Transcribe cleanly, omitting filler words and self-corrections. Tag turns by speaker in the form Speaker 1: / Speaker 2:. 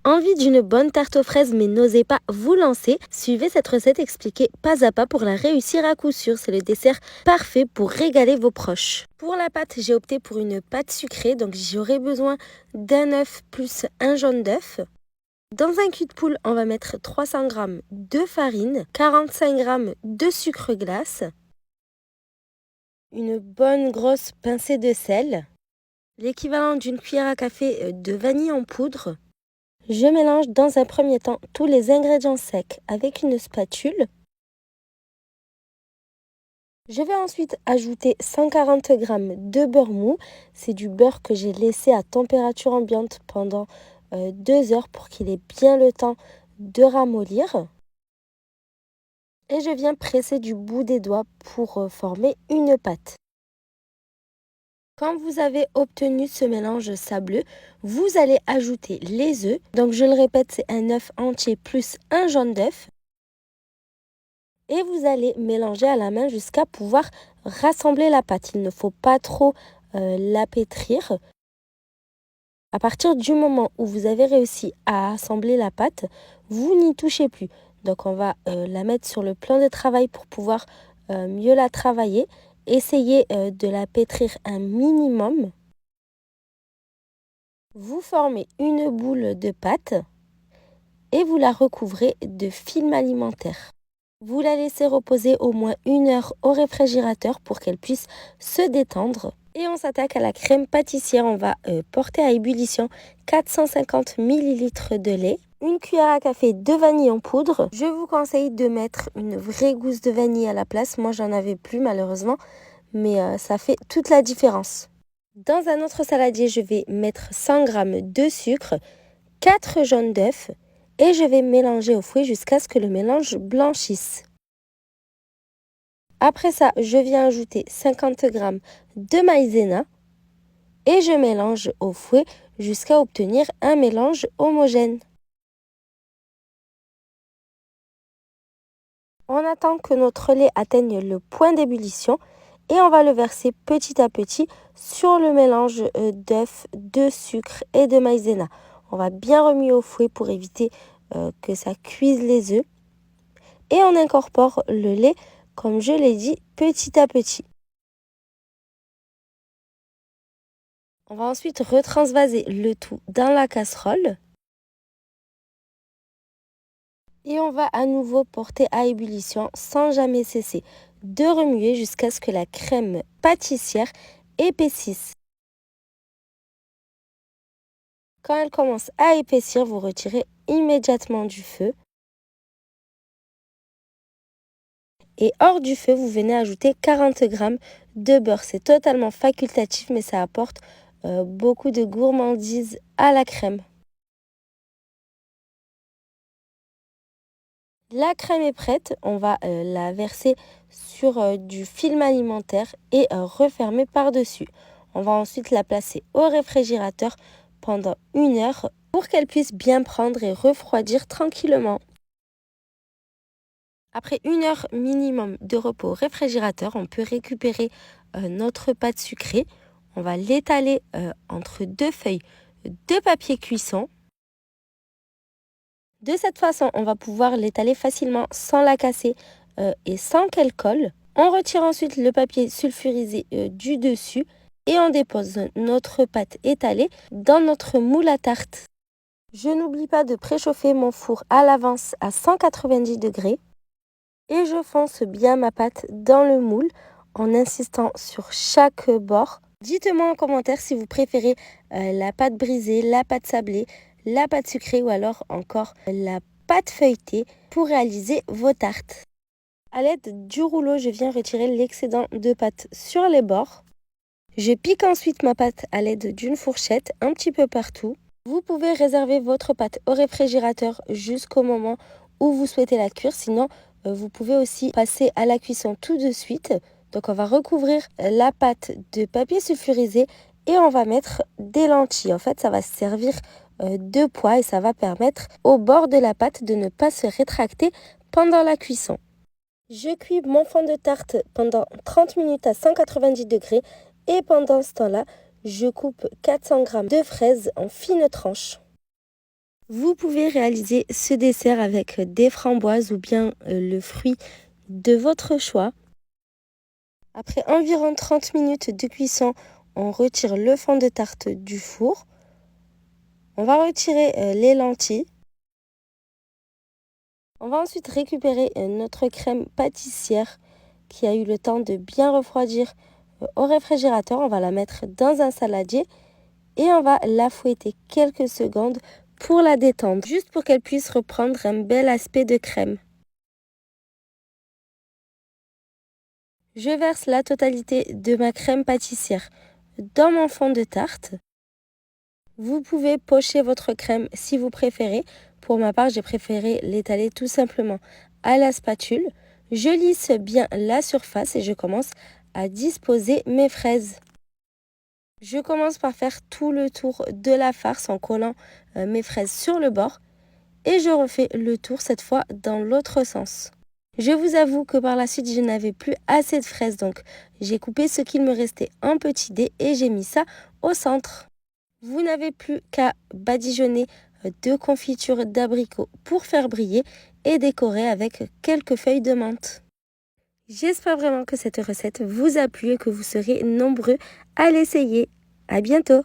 Speaker 1: Envie d'une bonne tarte aux fraises mais n'osez pas vous lancer? Suivez cette recette expliquée pas à pas pour la réussir à coup sûr. C'est le dessert parfait pour régaler vos proches. Pour la pâte, j'ai opté pour une pâte sucrée, donc j'aurai besoin d'un œuf plus un jaune d'œuf. Dans un cul de poule, on va mettre 300 g de farine, 45 g de sucre glace, une bonne grosse pincée de sel, l'équivalent d'une cuillère à café de vanille en poudre. Je mélange dans un premier temps tous les ingrédients secs avec une spatule. Je vais ensuite ajouter 140 g de beurre mou. C'est du beurre que j'ai laissé à température ambiante pendant 2 heures pour qu'il ait bien le temps de ramollir. Et je viens presser du bout des doigts pour former une pâte. Quand vous avez obtenu ce mélange sableux, vous allez ajouter les œufs. Donc je le répète, c'est un œuf entier plus un jaune d'œuf. Et vous allez mélanger à la main jusqu'à pouvoir rassembler la pâte. Il ne faut pas trop la pétrir. À partir du moment où vous avez réussi à assembler la pâte, vous n'y touchez plus. Donc on va la mettre sur le plan de travail pour pouvoir mieux la travailler. Essayez de la pétrir un minimum. Vous formez une boule de pâte et vous la recouvrez de film alimentaire. Vous la laissez reposer au moins 1 heure au réfrigérateur pour qu'elle puisse se détendre. Et on s'attaque à la crème pâtissière. On va porter à ébullition 450 ml de lait, une cuillère à café de vanille en poudre. Je vous conseille de mettre une vraie gousse de vanille à la place. Moi, j'en avais plus malheureusement, mais ça fait toute la différence. Dans un autre saladier, je vais mettre 100 g de sucre, 4 jaunes d'œufs et je vais mélanger au fouet jusqu'à ce que le mélange blanchisse. Après ça, je viens ajouter 50 g de maïzena et je mélange au fouet jusqu'à obtenir un mélange homogène. On attend que notre lait atteigne le point d'ébullition et on va le verser petit à petit sur le mélange d'œufs, de sucre et de maïzena. On va bien remuer au fouet pour éviter que ça cuise les œufs. Et on incorpore le lait, comme je l'ai dit, petit à petit. On va ensuite retransvaser le tout dans la casserole. Et on va à nouveau porter à ébullition sans jamais cesser de remuer jusqu'à ce que la crème pâtissière épaississe. Quand elle commence à épaissir, vous retirez immédiatement du feu. Et hors du feu, vous venez ajouter 40 g de beurre. C'est totalement facultatif, mais ça apporte beaucoup de gourmandise à la crème. La crème est prête, on va la verser sur du film alimentaire et refermer par-dessus. On va ensuite la placer au réfrigérateur pendant 1 heure pour qu'elle puisse bien prendre et refroidir tranquillement. Après 1 heure minimum de repos au réfrigérateur, on peut récupérer notre pâte sucrée. On va l'étaler entre 2 feuilles de papier cuisson. De cette façon, on va pouvoir l'étaler facilement sans la casser et sans qu'elle colle. On retire ensuite le papier sulfurisé du dessus et on dépose notre pâte étalée dans notre moule à tarte. Je n'oublie pas de préchauffer mon four à l'avance à 190 degrés et je fonce bien ma pâte dans le moule en insistant sur chaque bord. Dites-moi en commentaire si vous préférez la pâte brisée, la pâte sablée, la pâte sucrée ou alors encore la pâte feuilletée pour réaliser vos tartes. À l'aide du rouleau, je viens retirer l'excédent de pâte sur les bords. Je pique ensuite ma pâte à l'aide d'une fourchette un petit peu partout. Vous pouvez réserver votre pâte au réfrigérateur jusqu'au moment où vous souhaitez la cuire. Sinon, vous pouvez aussi passer à la cuisson tout de suite. Donc on va recouvrir la pâte de papier sulfurisé et on va mettre des lentilles. En fait, ça va servir de poids et ça va permettre au bord de la pâte de ne pas se rétracter pendant la cuisson. Je cuis mon fond de tarte pendant 30 minutes à 190 degrés et pendant ce temps-là, je coupe 400 g de fraises en fines tranches. Vous pouvez réaliser ce dessert avec des framboises ou bien le fruit de votre choix. Après environ 30 minutes de cuisson, on retire le fond de tarte du four. On va retirer les lentilles. On va ensuite récupérer notre crème pâtissière qui a eu le temps de bien refroidir au réfrigérateur. On va la mettre dans un saladier et on va la fouetter quelques secondes pour la détendre, juste pour qu'elle puisse reprendre un bel aspect de crème. Je verse la totalité de ma crème pâtissière dans mon fond de tarte. Vous pouvez pocher votre crème si vous préférez. Pour ma part, j'ai préféré l'étaler tout simplement à la spatule. Je lisse bien la surface et je commence à disposer mes fraises. Je commence par faire tout le tour de la farce en collant mes fraises sur le bord et je refais le tour cette fois dans l'autre sens. Je vous avoue que par la suite, je n'avais plus assez de fraises, donc j'ai coupé ce qu'il me restait en petits dés et j'ai mis ça au centre. Vous n'avez plus qu'à badigeonner de confiture d'abricot pour faire briller et décorer avec quelques feuilles de menthe. J'espère vraiment que cette recette vous a plu et que vous serez nombreux à l'essayer. À bientôt!